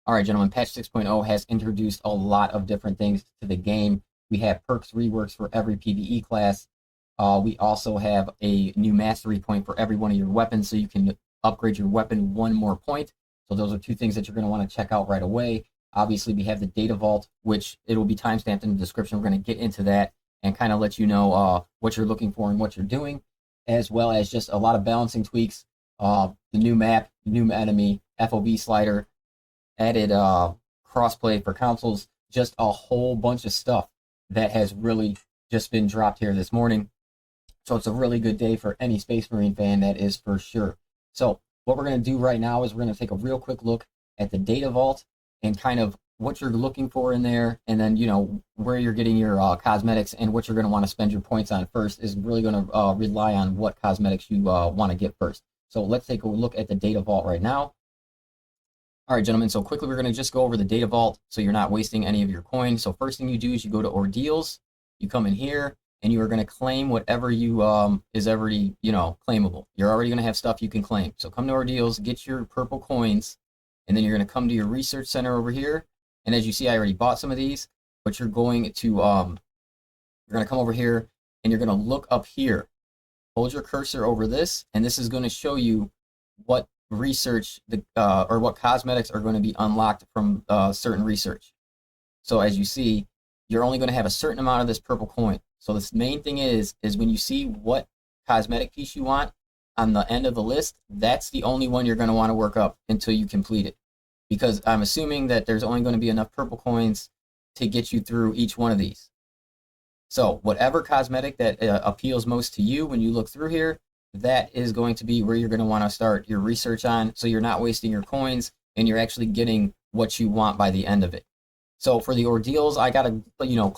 All right, gentlemen, patch 6.0 has introduced a lot of different things to the game. We have perks reworks for every PvE class. We also have a new mastery point for every one of your weapons, so you can upgrade your weapon one more point. So those are two things that you're going to want to check out right away. Obviously, we have the DataVault, which it will be timestamped in the description. We're going to get into that and kind of let you know what you're looking for and what you're doing, as well as just a lot of balancing tweaks, the new map, new enemy, FOV slider, added crossplay for consoles, just a whole bunch of stuff that has really just been dropped here this morning. So it's a really good day for any Space Marine fan, that is for sure. So what we're going to do right now is we're going to take a real quick look at the Data Vault and kind of what you're looking for in there, and then, you know, where you're getting your cosmetics and what you're going to want to spend your points on first is really going to rely on what cosmetics you want to get first. So let's take a look at the Data Vault right now. All right, gentlemen, so quickly we're going to just go over the Data Vault so you're not wasting any of your coins. So first thing you do is you go to Ordeals, you come in here, and you are going to claim whatever you is already, you know, claimable. You're already going to have stuff you can claim. So come to Ordeals, get your purple coins, and then you're going to come to your research center over here. And as you see, I already bought some of these, but you're going to come over here and you're going to look up here. Hold your cursor over this, and this is going to show you what research or what cosmetics are going to be unlocked from certain research. So as you see, you're only going to have a certain amount of this purple coin. So the main thing is when you see what cosmetic piece you want on the end of the list, that's the only one you're going to want to work up until you complete it. Because I'm assuming that there's only going to be enough purple coins to get you through each one of these. So whatever cosmetic that appeals most to you when you look through here, that is going to be where you're going to want to start your research on, so you're not wasting your coins and you're actually getting what you want by the end of it. So for the ordeals, I got to, you know,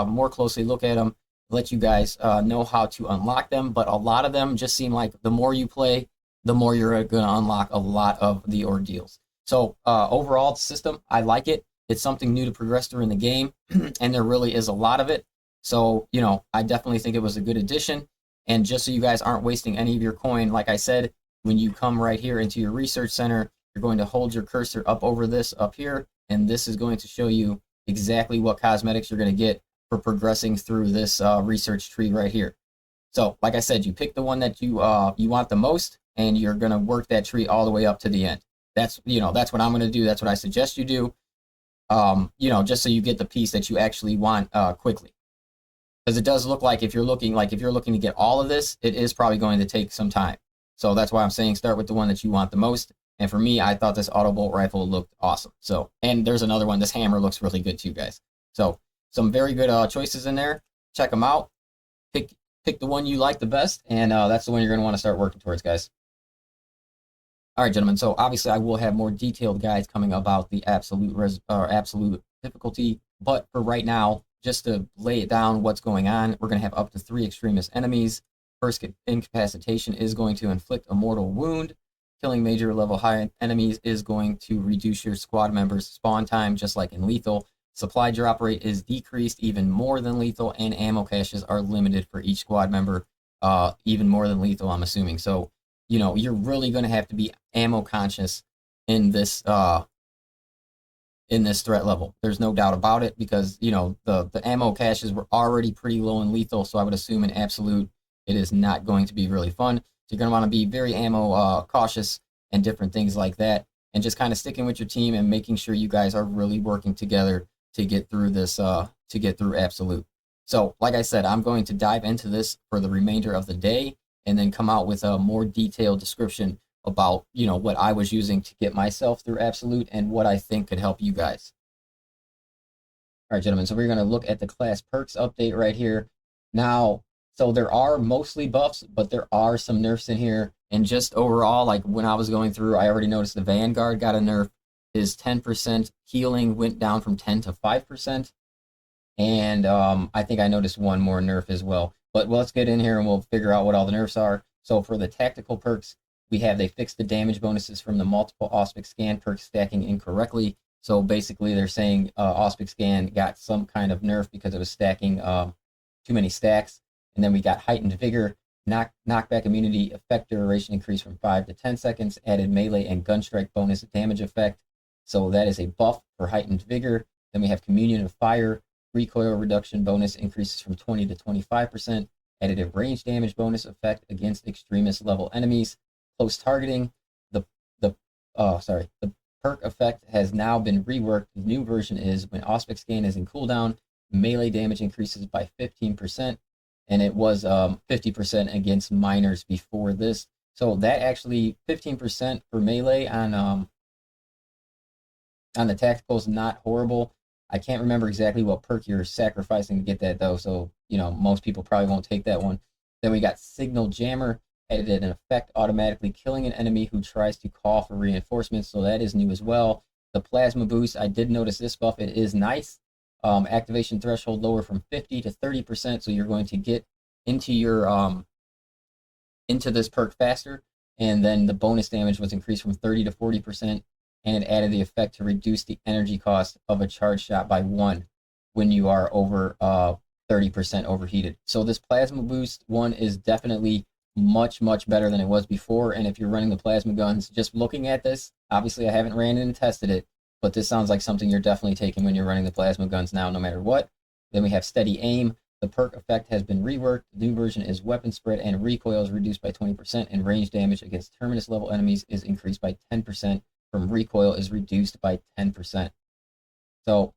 more closely look at them, let you guys know how to unlock them. But a lot of them just seem like the more you play, the more you're going to unlock a lot of the ordeals. So overall, the system, I like it. It's something new to progress through in the game, and there really is a lot of it. So, you know, I definitely think it was a good addition. And just so you guys aren't wasting any of your coin, like I said, when you come right here into your research center, you're going to hold your cursor up over this up here, and this is going to show you exactly what cosmetics you're going to get for progressing through this research tree right here. So, like I said, you pick the one that you want the most, and you're going to work that tree all the way up to the end. That's what I'm going to do. That's what I suggest you do. Just so you get the piece that you actually want quickly. Because it does look like if you're looking to get all of this, it is probably going to take some time. So that's why I'm saying start with the one that you want the most. And for me, I thought this auto bolt rifle looked awesome. So, and there's another one. This hammer looks really good too, guys. So some very good choices in there. Check them out. Pick the one you like the best, and that's the one you're going to want to start working towards, guys. All right, gentlemen. So obviously, I will have more detailed guides coming about the absolute difficulty. But for right now, just to lay it down what's going on, we're going to have up to 3 extremist enemies. First incapacitation is going to inflict a mortal wound. Killing major level high enemies is going to reduce your squad members' spawn time, just like in lethal. Supply drop rate is decreased even more than lethal, and ammo caches are limited for each squad member, even more than lethal, I'm assuming. So, you know, you're really going to have to be ammo conscious in this threat level. There's no doubt about it, because, you know, the ammo caches were already pretty low in lethal, so I would assume in absolute it is not going to be really fun. So you're going to want to be very ammo cautious and different things like that, and just kind of sticking with your team and making sure you guys are really working together to get through this, to get through absolute. So like I said, I'm going to dive into this for the remainder of the day and then come out with a more detailed description about, you know, what I was using to get myself through absolute and what I think could help you guys. All right, gentlemen, so we're going to look at the class perks update right here. Now, so there are mostly buffs, but there are some nerfs in here. And just overall, like when I was going through, I already noticed the Vanguard got a nerf. His 10% healing went down from 10 to 5%. And I think I noticed one more nerf as well. But let's get in here and we'll figure out what all the nerfs are. So for the tactical perks, they fixed the damage bonuses from the multiple Auspic scan perks stacking incorrectly. So basically they're saying Auspic scan got some kind of nerf because it was stacking too many stacks. And then we got heightened vigor, knockback immunity, effect duration increased from 5 to 10 seconds, added melee and gun strike bonus damage effect, So that is a buff for heightened vigor. Then we have Communion of Fire, recoil reduction bonus increases from 20 to 25%, additive range damage bonus effect against extremist level enemies, close targeting. The perk effect has now been reworked. The new version is when Auspex Scan is in cooldown, melee damage increases by 15%, and it was 50% against minors before this. So that actually 15% for melee on the tactical is not horrible. I can't remember exactly what perk you're sacrificing to get that though, so most people probably won't take that one. Then we got Signal Jammer, added an effect automatically killing an enemy who tries to call for reinforcements, so that is new as well. The Plasma Boost, I did notice this buff, it is nice. Activation threshold lower from 50 to 30%, so you're going to get into your into this perk faster, and then the bonus damage was increased from 30 to 40%, and it added the effect to reduce the energy cost of a charge shot by 1 when you are over 30% overheated. So this Plasma Boost one is definitely much better than it was before, and if you're running the plasma guns, just looking at this, obviously I haven't ran it and tested it, but this sounds like something you're definitely taking when you're running the plasma guns now, no matter what. Then we have Steady Aim. The perk effect has been reworked. The new version is weapon spread and recoil is reduced by 20%, and range damage against Terminus level enemies is increased by 10%, from recoil is reduced by 10%. So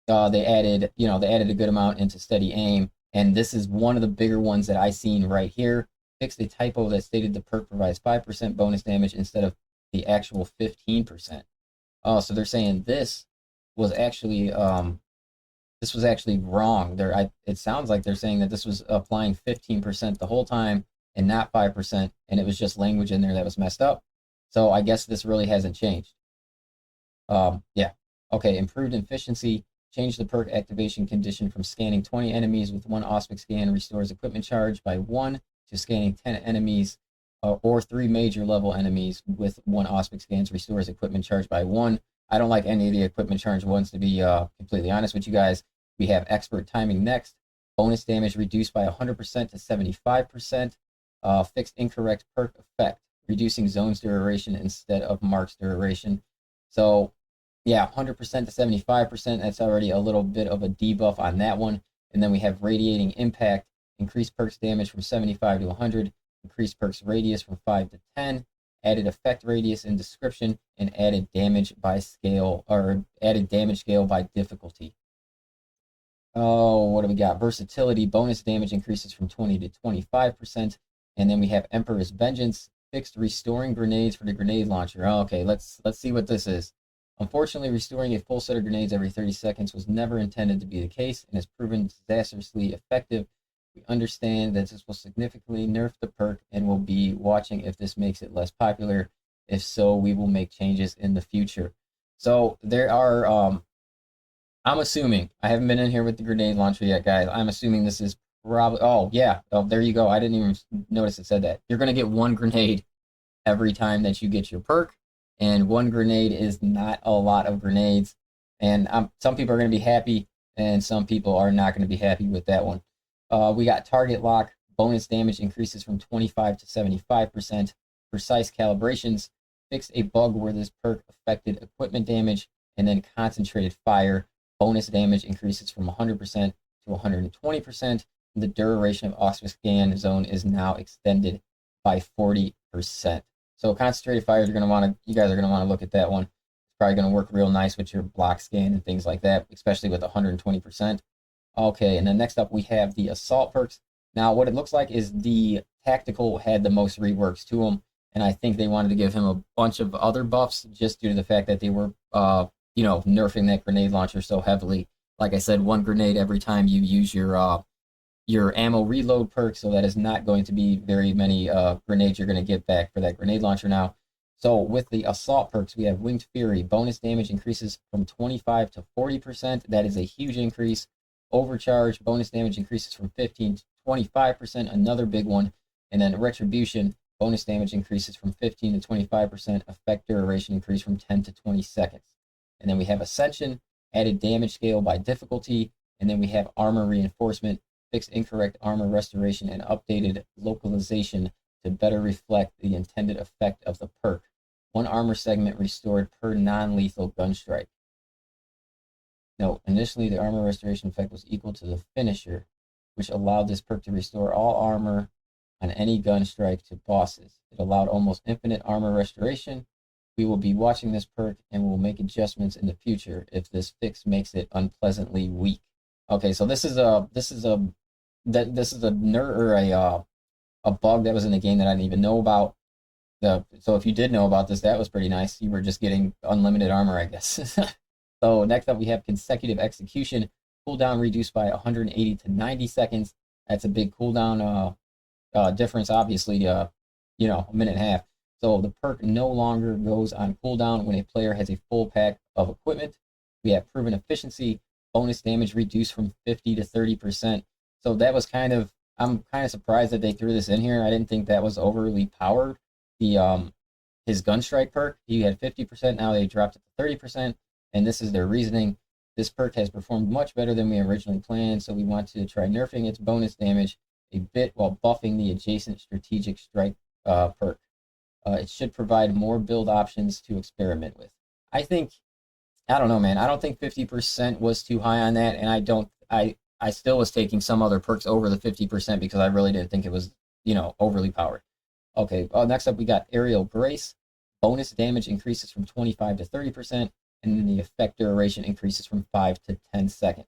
they added a good amount into Steady Aim, and this is one of the bigger ones that I seen right here. Fixed a typo that stated the perk provides 5% bonus damage instead of the actual 15%. Oh, so they're saying this was actually wrong. It sounds like they're saying that this was applying 15% the whole time and not 5%, and it was just language in there that was messed up. So I guess this really hasn't changed. Yeah. Okay, improved efficiency. Change the perk activation condition from scanning 20 enemies with 1 Auspex scan restores equipment charge by 1 to scanning 10 enemies or 3 major level enemies with 1 Auspex scans restores equipment charge by 1. I don't like any of the equipment charge ones, to be completely honest with you guys. We have expert timing next. Bonus damage reduced by 100% to 75%. Fixed incorrect perk effect, reducing zones duration instead of marks duration. So yeah, 100% to 75%. That's already a little bit of a debuff on that one. And then we have radiating impact. Increased perks damage from 75 to 100, increased perks radius from 5 to 10, added effect radius and description, and added damage by scale, or added damage scale by difficulty. Oh, what do we got? Versatility, bonus damage increases from 20 to 25%, and then we have Emperor's Vengeance, fixed restoring grenades for the grenade launcher. Oh, okay, let's see what this is. Unfortunately, restoring a full set of grenades every 30 seconds was never intended to be the case, and has proven disastrously effective. We understand that this will significantly nerf the perk and will be watching if this makes it less popular. If so, we will make changes in the future. So there are, I'm assuming, I haven't been in here with the grenade launcher yet, guys. I'm assuming this is probably, oh yeah, oh, there you go. I didn't even notice it said that. You're going to get 1 grenade every time that you get your perk, and 1 grenade is not a lot of grenades. And some people are going to be happy, and some people are not going to be happy with that one. We got target lock, bonus damage increases from 25 to 75%, precise calibrations, fixed a bug where this perk affected equipment damage, and then concentrated fire, bonus damage increases from 100% to 120%. The duration of Auspex scan zone is now extended by 40%. So concentrated fire, you guys are gonna want to look at that one. It's probably gonna work real nice with your block scan and things like that, especially with 120%. Okay, and then next up we have the assault perks. Now what it looks like is the tactical had the most reworks to them, and I think they wanted to give him a bunch of other buffs just due to the fact that they were nerfing that grenade launcher so heavily. Like I said, 1 grenade every time you use your ammo reload perk, so that is not going to be very many grenades you're going to get back for that grenade launcher now. So with the assault perks, we have Winged Fury. Bonus damage increases from 25 to 40%. That is a huge increase. Overcharge, bonus damage increases from 15 to 25%, another big one. And then Retribution, bonus damage increases from 15 to 25%, effect duration increase from 10 to 20 seconds. And then we have Ascension, added damage scale by difficulty. And then we have Armor Reinforcement, fixed incorrect armor restoration, and updated localization to better reflect the intended effect of the perk. 1 armor segment restored per non-lethal gun strike. Note, initially the armor restoration effect was equal to the finisher, which allowed this perk to restore all armor on any gun strike to bosses. It allowed almost infinite armor restoration. We will be watching this perk and will make adjustments in the future if this fix makes it unpleasantly weak. Okay, so this is a nerf or a bug that was in the game that I didn't even know about. So if you did know about this, that was pretty nice. You were just getting unlimited armor, I guess. So next up we have consecutive execution. Cooldown reduced by 180 to 90 seconds. That's a big cooldown difference, obviously, a minute and a half. So the perk no longer goes on cooldown when a player has a full pack of equipment. We have proven efficiency. Bonus damage reduced from 50 to 30%. So that was I'm kind of surprised that they threw this in here. I didn't think that was overly powered. His gun strike perk, he had 50%, now they dropped it to 30%, and this is their reasoning. This perk has performed much better than we originally planned, so we want to try nerfing its bonus damage a bit while buffing the adjacent strategic strike perk. It should provide more build options to experiment with. I don't know, man. I don't think 50% was too high on that, and I still was taking some other perks over the 50% because I really didn't think it was, overly powered. Okay, next up we got Aerial Grace. Bonus damage increases from 25 to 30%, and then the effect duration increases from 5 to 10 seconds.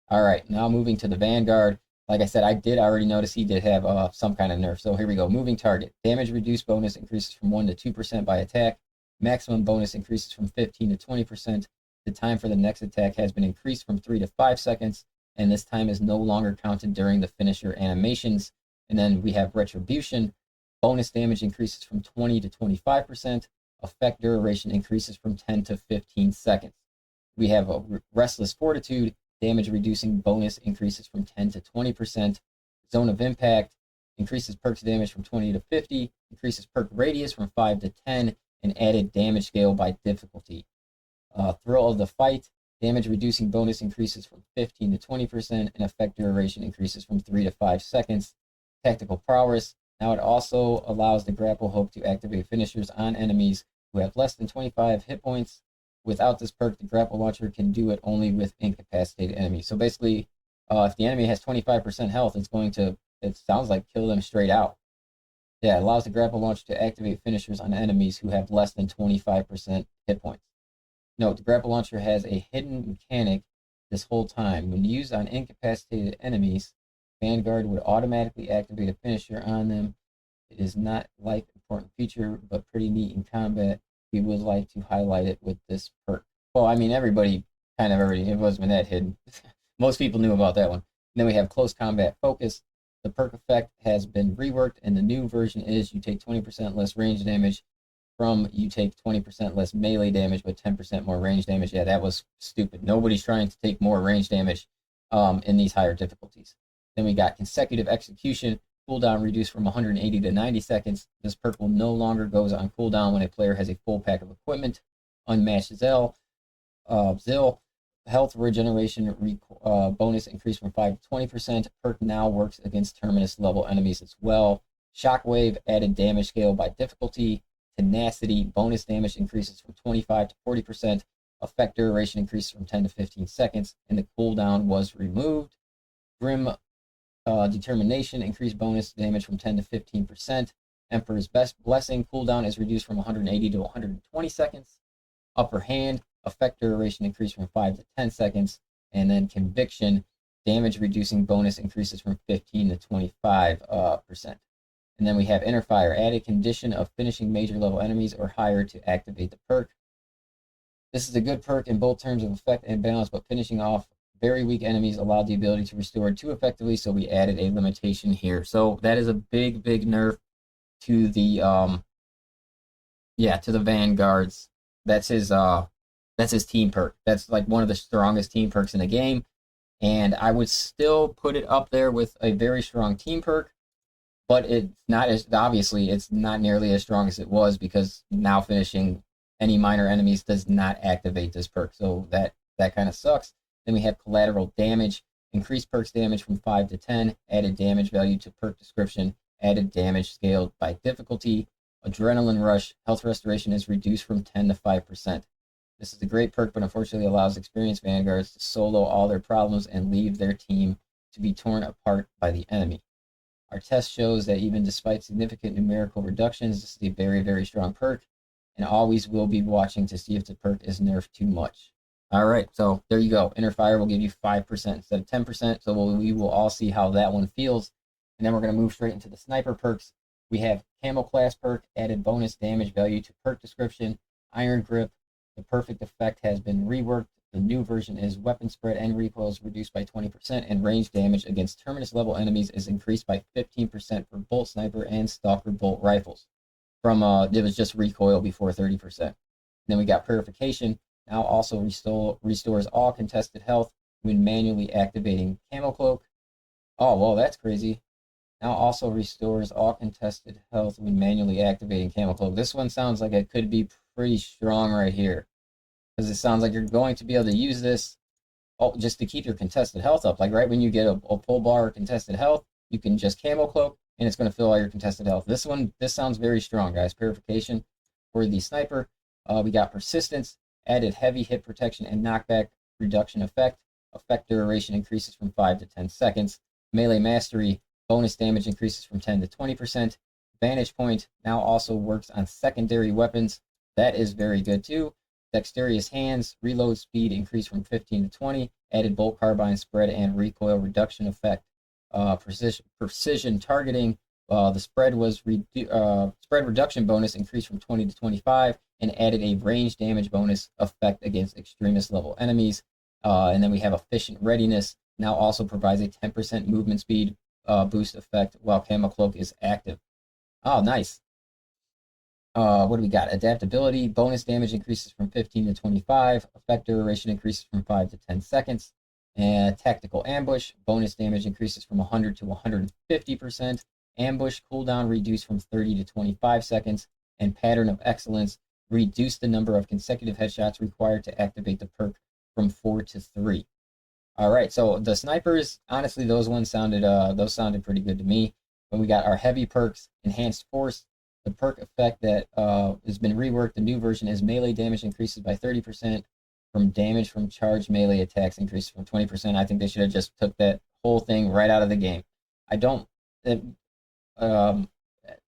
All right, now moving to the Vanguard. Like I said, I did already notice he did have some kind of nerf. So here we go. Moving target. Damage reduced bonus increases from 1 to 2% by attack. Maximum bonus increases from 15 to 20%. The time for the next attack has been increased from 3 to 5 seconds, and this time is no longer counted during the finisher animations. And then we have Retribution. Bonus damage increases from 20 to 25%. Effect duration increases from 10 to 15 seconds. We have a Restless Fortitude. Damage reducing bonus increases from 10 to 20%. Zone of Impact increases perk's damage from 20 to 50, increases perk radius from 5 to 10, and added damage scale by difficulty. Thrill of the Fight. Damage reducing bonus increases from 15 to 20%, and effect duration increases from 3 to 5 seconds. Tactical Prowess. Now it also allows the grapple hook to activate finishers on enemies who have less than 25 hit points. Without this perk, the grapple launcher can do it only with incapacitated enemies. So basically, if the enemy has 25% health, it's going to, it sounds like, kill them straight out. Yeah, it allows the grapple launcher to activate finishers on enemies who have less than 25% hit points. Note, the grapple launcher has a hidden mechanic this whole time. When used on incapacitated enemies, Vanguard would automatically activate a finisher on them. It is not like important feature, but pretty neat in combat. We would like to highlight it with this perk. Well, I mean, everybody kind of already, it wasn't that hidden. Most people knew about that one. And then we have Close Combat Focus. The perk effect has been reworked, and the new version is you take 20% less range damage from you take 20% less melee damage, but 10% more range damage. Yeah, that was stupid. Nobody's trying to take more range damage in these higher difficulties. Then we got Consecutive Execution. Cooldown reduced from 180 to 90 seconds. This perk will no longer goes on cooldown when a player has a full pack of equipment. Unmatched Zill. Health regeneration bonus increased from 5 to 20%. Perk now works against Terminus level enemies as well. Shockwave added damage scale by difficulty. Tenacity bonus damage increases from 25 to 40%. Effect duration increases from 10 to 15 seconds, and the cooldown was removed. Grim Determination increased bonus damage from 10 to 15%. Emperor's Blessing cooldown is reduced from 180 to 120 seconds. Upper Hand effect duration increased from 5 to 10 seconds. And then Conviction damage reducing bonus increases from 15 to 25%. And then we have Inner Fire, added condition of finishing major level enemies or higher to activate the perk. This is a good perk in both terms of effect and balance, but finishing off very weak enemies allowed the ability to restore too effectively, so we added a limitation here. So that is a big nerf to the to the Vanguards. That's his team perk. That's like one of the strongest team perks in the game, and I would still put it up there with a very strong team perk, but it's not nearly as strong as it was, because now finishing any minor enemies does not activate this perk. So that kind of sucks. Then we have Collateral Damage, increased perks damage from 5 to 10, added damage value to perk description, added damage scaled by difficulty, Adrenaline Rush. Health restoration is reduced from 10 to 5%. This is a great perk, but unfortunately allows experienced Vanguards to solo all their problems and leave their team to be torn apart by the enemy. Our test shows that even despite significant numerical reductions, this is a very, very strong perk, and always will be watching to see if the perk is nerfed too much. All right, so there you go. Inner Fire will give you 5% instead of 10%, so we will all see how that one feels. And then we're going to move straight into the Sniper perks. We have Camo Class perk, added bonus damage value to perk description. Iron Grip, the perfect effect has been reworked. The new version is weapon spread and recoil is reduced by 20%, and range damage against Terminus level enemies is increased by 15% for Bolt Sniper and Stalker Bolt rifles. From it was just recoil before 30%. Then we got Purification. Now also restores all contested health when manually activating Camo Cloak. Oh, well, that's crazy. Now also restores all contested health when manually activating Camo Cloak. This one sounds like it could be pretty strong right here, because it sounds like you're going to be able to use this just to keep your contested health up. Like right when you get a full bar of contested health, you can just Camo Cloak, and it's going to fill all your contested health. This sounds very strong, guys. Purification for the Sniper. We got Persistence, added heavy hit protection and knockback reduction effect. Effect duration increases from 5 to 10 seconds. Melee Mastery, bonus damage increases from 10 to 20%. Vantage Point now also works on secondary weapons. That is very good too. Dexterous Hands, reload speed increased from 15 to 20. Added bolt carbine spread and recoil reduction effect. Precision targeting. The spread reduction bonus increased from 20 to 25, and added a range damage bonus effect against extremist level enemies. And then we have Efficient Readiness. Now also provides a 10% movement speed boost effect while Camo Cloak is active. Oh, nice. What do we got? Adaptability. Bonus damage increases from 15 to 25. Effect duration increases from 5 to 10 seconds. And Tactical Ambush. Bonus damage increases from 100 to 150%. Ambush cooldown reduced from 30 to 25 seconds. And Pattern of Excellence. Reduce the number of consecutive headshots required to activate the perk from 4 to 3. All right, so the Snipers, honestly, those sounded pretty good to me. Then we got our heavy perks. Enhanced Force. The perk effect that has been reworked. The new version is melee damage increases by 30%. From damage from charged melee attacks increases from 20%. I think they should have just took that whole thing right out of the game.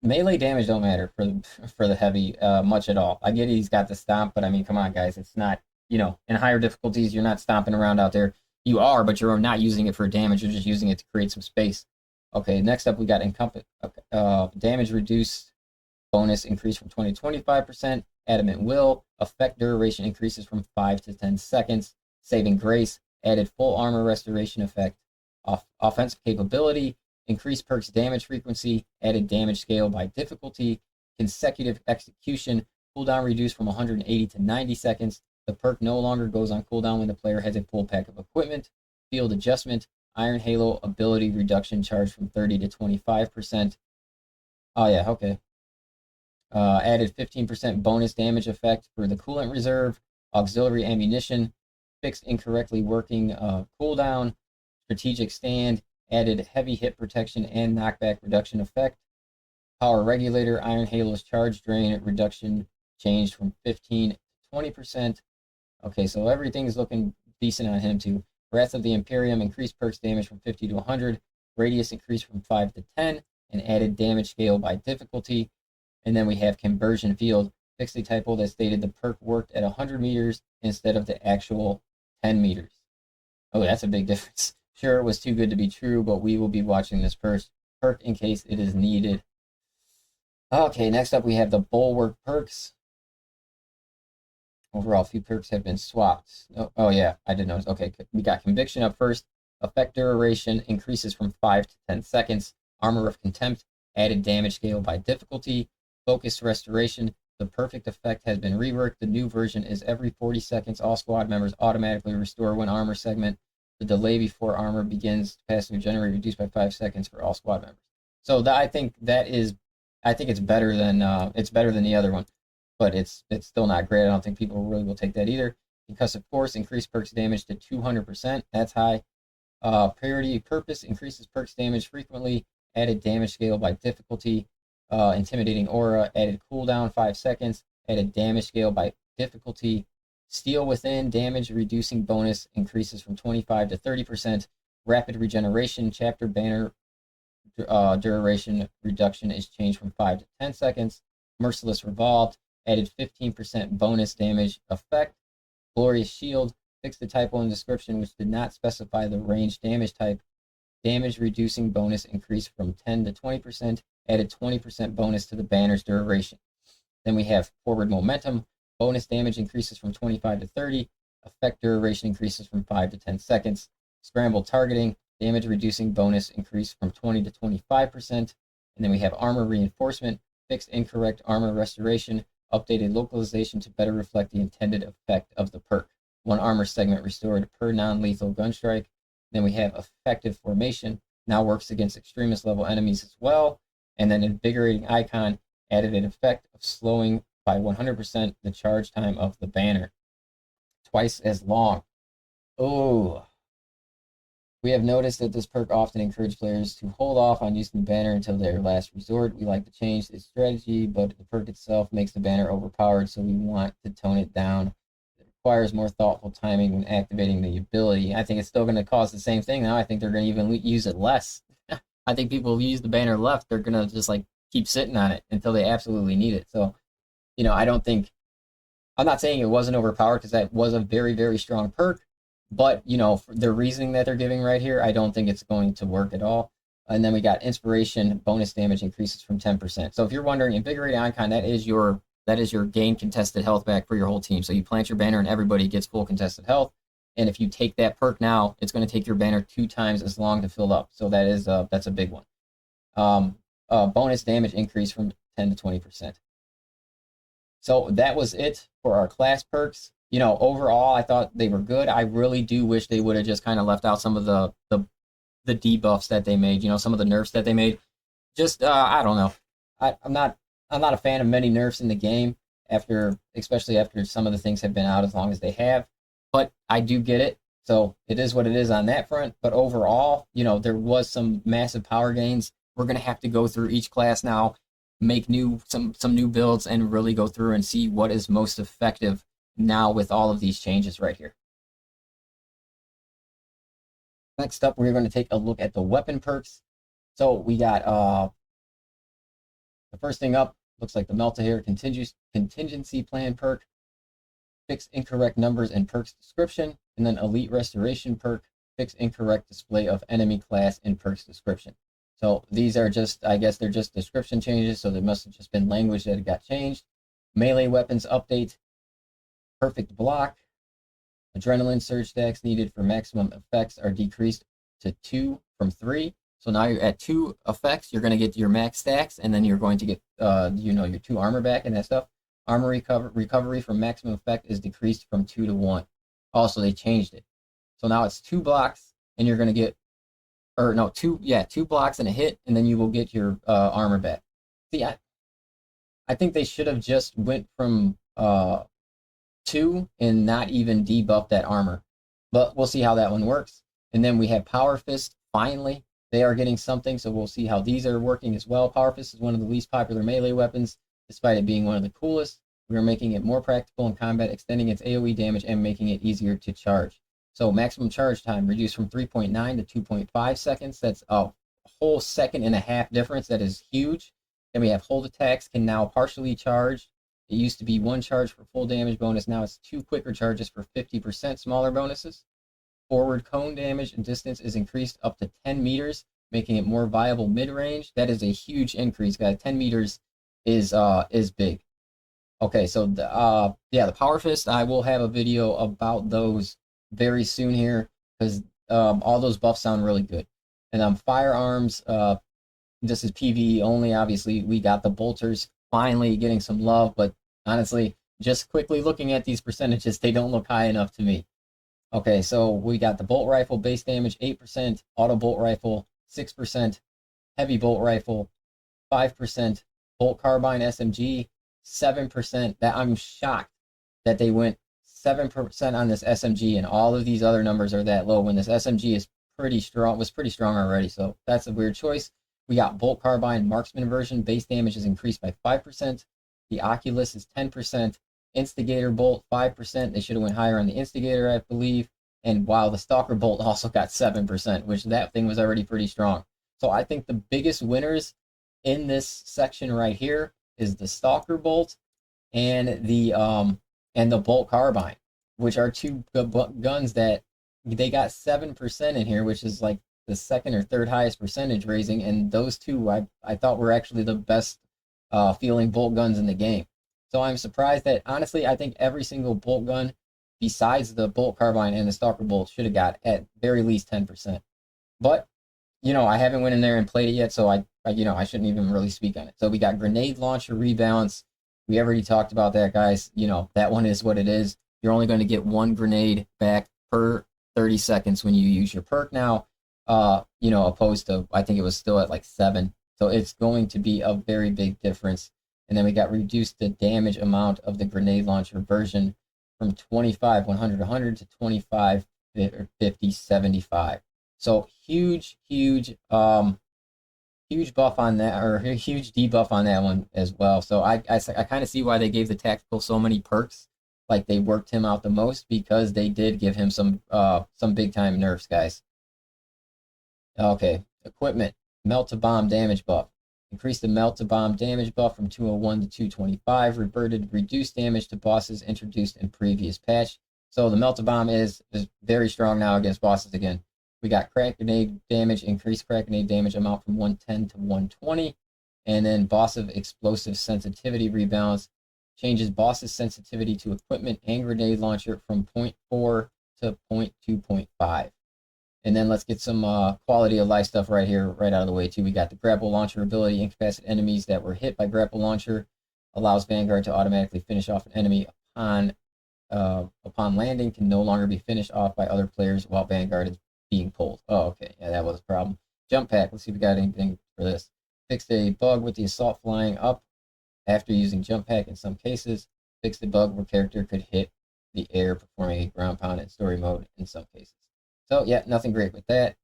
Melee damage don't matter for the heavy much at all. I get he's got the stomp, but I mean, come on, guys, it's not, in higher difficulties, you're not stomping around out there. You are, but you're not using it for damage. You're just using it to create some space. Okay, next up we got damage reduced bonus increased from 20 to 25%. Adamant Will. Effect duration increases from 5 to 10 seconds. Saving Grace. Added full armor restoration effect. Offensive capability. Increased perks damage frequency. Added damage scale by difficulty. Consecutive execution. Cooldown reduced from 180 to 90 seconds. The perk no longer goes on cooldown when the player has a full pack of equipment. Field adjustment. Iron Halo ability reduction charged from 30 to 25%. Oh yeah, okay. Added 15% bonus damage effect for the coolant reserve. Auxiliary ammunition. Fixed incorrectly working cooldown. Strategic stand. Added heavy hit protection and knockback reduction effect. Power regulator. Iron Halo's charge drain reduction changed from 15 to 20%. Okay, so everything's looking decent on him too. Wrath of the Imperium increased perks damage from 50 to 100. Radius increased from 5 to 10. And added damage scale by difficulty. And then we have Conversion Field. Fixed a typo that stated the perk worked at 100 meters instead of the actual 10 meters. Oh, that's a big difference. Sure, it was too good to be true, but we will be watching this perk in case it is needed. Okay, next up we have the Bulwark perks. Overall, a few perks have been swapped. Oh yeah, I did notice. Okay, we got Conviction up first. Effect duration increases from 5 to 10 seconds. Armor of Contempt. Added damage scale by difficulty. Focused restoration. The perfect effect has been reworked. The new version is every 40 seconds. All squad members automatically restore one armor segment. The delay before armor begins to pass through generate reduced by 5 seconds for all squad members. So I think it's better than the other one, but it's still not great. I don't think people really will take that either. Concussive Force increased perks damage to 200%. That's high. Priority Purpose increases perks damage frequently. Added damage scale by difficulty. intimidating aura, added cooldown 5 seconds, added damage scale by difficulty, steel within, damage reducing bonus increases from 25 to 30%, rapid regeneration, chapter banner duration reduction is changed from 5 to 10 seconds, merciless revolved, added 15% bonus damage effect, glorious shield, fixed the typo in the description which did not specify the range damage type, damage reducing bonus increased from 10 to 20%, added 20% bonus to the banner's duration. Then we have forward momentum, bonus damage increases from 25 to 30, effect duration increases from 5 to 10 seconds, scramble targeting, damage reducing bonus increased from 20 to 25%, and then we have armor reinforcement, fixed incorrect armor restoration, updated localization to better reflect the intended effect of the perk. One armor segment restored per non-lethal gun strike. Then we have effective formation, now works against extremist level enemies as well. And then invigorating icon added an effect of slowing by 100% the charge time of the banner. Twice as long. Oh. We have noticed that this perk often encourages players to hold off on using the banner until their last resort. We like to change its strategy, but the perk itself makes the banner overpowered, so we want to tone it down. It requires more thoughtful timing when activating the ability. I think it's still going to cause the same thing now. I think they're going to even use it less. I think people who use the banner left, they're going to just like keep sitting on it until they absolutely need it. So, I don't think, I'm not saying it wasn't overpowered because that was a very, very strong perk. But, for the reasoning that they're giving right here, I don't think it's going to work at all. And then we got inspiration, bonus damage increases from 10%. So if you're wondering, invigorating icon, that is your gain contested health back for your whole team. So you plant your banner and everybody gets full contested health. And if you take that perk now, it's going to take your banner 2 times as long to fill up. So that's a big one. Bonus damage increase from 10 to 20%. So that was it for our class perks. Overall, I thought they were good. I really do wish they would have just kind of left out some of the debuffs that they made. Some of the nerfs that they made. Just I don't know. I'm not a fan of many nerfs in the game especially after some of the things have been out as long as they have. But I do get it. So it is what it is on that front. But overall, there was some massive power gains. We're gonna have to go through each class now, make some new builds, and really go through and see what is most effective now with all of these changes right here. Next up, we're going to take a look at the weapon perks. So we got the first thing up, looks like the Melta contingency plan perk, fix incorrect numbers in perks description, and then elite restoration perk, fix incorrect display of enemy class in perks description. So these are just, I guess they're just description changes, so there must have just been language that got changed. Melee weapons update, perfect block, adrenaline surge stacks needed for maximum effects are decreased to 2 from 3. So now you're at 2 effects, you're going to get your max stacks, and then you're going to get your 2 armor back and that stuff. Armor recovery from maximum effect is decreased from 2 to 1. Also, they changed it. So now it's 2 blocks, and you're going to get, 2 blocks and a hit, and then you will get your armor back. See, I think they should have just went from 2 and not even debuff that armor. But we'll see how that one works. And then we have Power Fist. Finally, they are getting something, so we'll see how these are working as well. Power Fist is one of the least popular melee weapons, despite it being one of the coolest. We are making it more practical in combat, extending its AoE damage and making it easier to charge. So maximum charge time reduced from 3.9 to 2.5 seconds. That's a whole 1.5 seconds difference. That is huge. Then we have hold attacks can now partially charge. It used to be 1 charge for full damage bonus. Now it's 2 quicker charges for 50% smaller bonuses. Forward cone damage and distance is increased up to 10 meters, making it more viable mid-range. That is a huge increase, guys. 10 meters is big. Okay, so the Power Fist, I will have a video about those very soon here because all those buffs sound really good. And firearms, this is PvE only. Obviously, we got the bolters finally getting some love, but honestly, just quickly looking at these percentages, they don't look high enough to me. Okay, so we got the bolt rifle base damage 8%, auto bolt rifle 6%, heavy bolt rifle 5%, bolt carbine SMG 7%. That I'm shocked that they went 7% on this SMG, and all of these other numbers are that low when this SMG is pretty strong. Was pretty strong already, so that's a weird choice. We got Bolt Carbine Marksman version. Base damage is increased by 5%. The Oculus is 10%. Instigator Bolt 5%. They should have went higher on the Instigator, I believe. And while the Stalker Bolt also got 7%, which that thing was already pretty strong. So I think the biggest winners in this section right here is the Stalker Bolt and the Bolt Carbine, which are two guns that they got 7% in here, which is like the second or third highest percentage raising, and those two I thought were actually the best feeling bolt guns in the game. So I'm surprised that, honestly, I think every single bolt gun besides the Bolt Carbine and the Stalker Bolt should have got at very least 10%. But, I haven't went in there and played it yet, so I shouldn't even really speak on it. So we got Grenade Launcher Rebalance. We already talked about that, guys. That one is what it is. You're only going to get one grenade back per 30 seconds when you use your perk now, opposed to, I think it was still at like 7. So it's going to be a very big difference. And then we got reduced the damage amount of the grenade launcher version from 25, 100, 100 to 25, 50, 75. So huge buff on that, or a huge debuff on that one as well. So I kind of see why they gave the tactical so many perks. Like, they worked him out the most, because they did give him some big time nerfs, guys. Okay, equipment, melt to bomb damage buff. Increased the melt to bomb damage buff from 201 to 225. Reverted reduced damage to bosses introduced in previous patch. So the melt to bomb is very strong now against bosses again. We got crack grenade damage, increased crack grenade damage amount from 110 to 120. And then boss of explosive sensitivity rebalance. Changes boss's sensitivity to equipment and grenade launcher from 0.4 to 0.2.5. And then let's get some quality of life stuff right here, right out of the way too. We got the grapple launcher ability. Incapacitated enemies that were hit by grapple launcher allows Vanguard to automatically finish off an enemy upon landing. Can no longer be finished off by other players while Vanguard is being pulled. Oh, okay. Yeah, that was a problem. Jump pack. Let's see if we got anything for this. Fixed a bug with the assault flying up after using jump pack in some cases. Fixed a bug where character could hit the air performing a ground pound in story mode in some cases. So yeah, nothing great with that.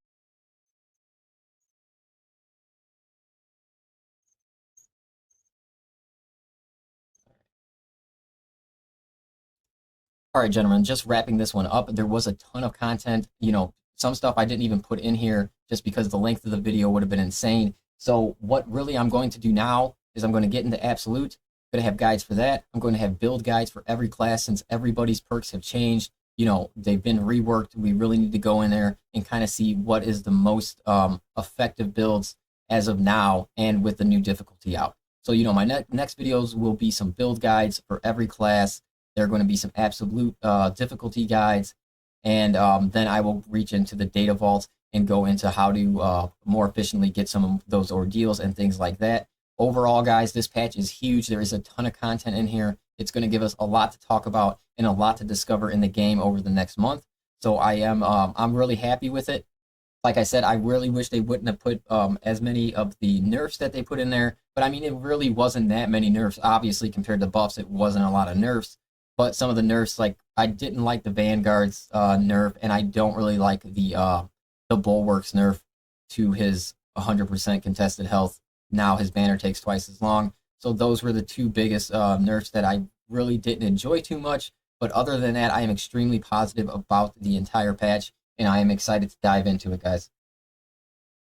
All right, gentlemen, just wrapping this one up. There was a ton of content. Some stuff I didn't even put in here just because the length of the video would have been insane. So what really I'm going to do now is I'm going to get into Absolute. I'm going to have guides for that. I'm going to have build guides for every class, since everybody's perks have changed. They've been reworked. We really need to go in there and kind of see what is the most effective builds as of now, and with the new difficulty out. So, my next videos will be some build guides for every class. There are going to be some absolute difficulty guides, and then I will reach into the DataVault and go into how to more efficiently get some of those ordeals and things like that. Overall, guys, this patch is huge. There is a ton of content in here. It's going to give us a lot to talk about and a lot to discover in the game over the next month. So I'm really happy with it. Like I said, I really wish they wouldn't have put as many of the nerfs that they put in there. But I mean, it really wasn't that many nerfs. Obviously, compared to buffs, it wasn't a lot of nerfs. But some of the nerfs, like, I didn't like the Vanguard's nerf, and I don't really like the Bulwark's nerf to his 100% contested health. Now his banner takes twice as long. So those were the two biggest nerfs that I really didn't enjoy too much. But other than that, I am extremely positive about the entire patch, and I am excited to dive into it, guys.